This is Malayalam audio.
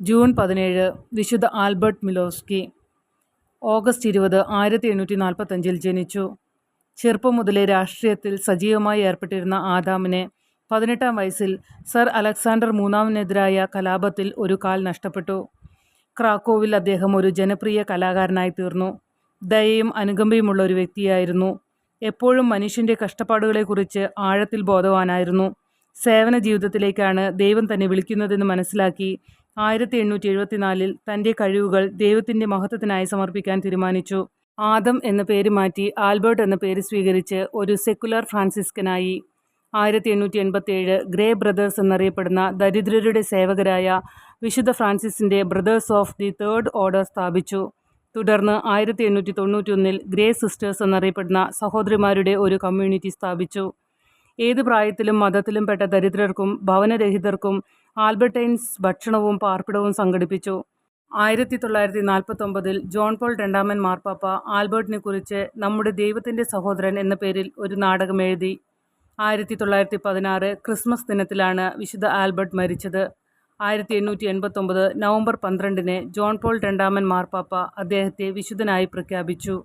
ജൂൺ 17 വിശുദ്ധ ആൽബർട്ട് മിലോസ്കി. ഓഗസ്റ്റ് 20 1845 ജനിച്ചു. ചെറുപ്പം മുതലേ രാഷ്ട്രീയത്തിൽ സജീവമായി ഏർപ്പെട്ടിരുന്ന ആദാമിനെ 18-ാം വയസ്സിൽ സർ അലക്സാണ്ടർ മൂന്നാമനെതിരായ കലാപത്തിൽ ഒരു കാൽ നഷ്ടപ്പെട്ടു. ക്രാക്കോവിൽ അദ്ദേഹം ഒരു ജനപ്രിയ കലാകാരനായി തീർന്നു. ദയയും അനുകമ്പയുമുള്ള ഒരു വ്യക്തിയായിരുന്നു. എപ്പോഴും മനുഷ്യൻ്റെ കഷ്ടപ്പാടുകളെക്കുറിച്ച് ആഴത്തിൽ ബോധവാനായിരുന്നു. സേവന ജീവിതത്തിലേക്കാണ് ദൈവം തന്നെ വിളിക്കുന്നതെന്ന് മനസ്സിലാക്കി 1874 തൻ്റെ കഴിവുകൾ ദൈവത്തിൻ്റെ മഹത്വത്തിനായി സമർപ്പിക്കാൻ തീരുമാനിച്ചു. ആദം എന്ന പേര് മാറ്റി ആൽബർട്ട് എന്ന പേര് സ്വീകരിച്ച് ഒരു സെക്കുലർ ഫ്രാൻസിസ്കനായി. 1887 ഗ്രേ ബ്രദേഴ്സ് എന്നറിയപ്പെടുന്ന ദരിദ്രരുടെ സേവകരായ വിശുദ്ധ ഫ്രാൻസിസിൻ്റെ brothers of the third order സ്ഥാപിച്ചു. തുടർന്ന് 1891 ഗ്രേ സിസ്റ്റേഴ്സ് എന്നറിയപ്പെടുന്ന സഹോദരിമാരുടെ ഒരു കമ്മ്യൂണിറ്റി സ്ഥാപിച്ചു. ഏത് പ്രായത്തിലും മതത്തിലും പെട്ട ദരിദ്രർക്കും ഭവനരഹിതർക്കും ആൽബർട്ടൈൻസ് ഭക്ഷണവും പാർപ്പിടവും സംഘടിപ്പിച്ചു. 1949 ജോൺ പോൾ രണ്ടാമൻ മാർപ്പാപ്പ ആൽബർട്ടിനെ കുറിച്ച് നമ്മുടെ ദൈവത്തിൻ്റെ സഹോദരൻ എന്ന പേരിൽ ഒരു നാടകം എഴുതി. 1916 ക്രിസ്മസ് ദിനത്തിലാണ് വിശുദ്ധ ആൽബർട്ട് മരിച്ചത്. 1889 നവംബർ 12 ജോൺ പോൾ രണ്ടാമൻ മാർപ്പാപ്പ അദ്ദേഹത്തെ വിശുദ്ധനായി പ്രഖ്യാപിച്ചു.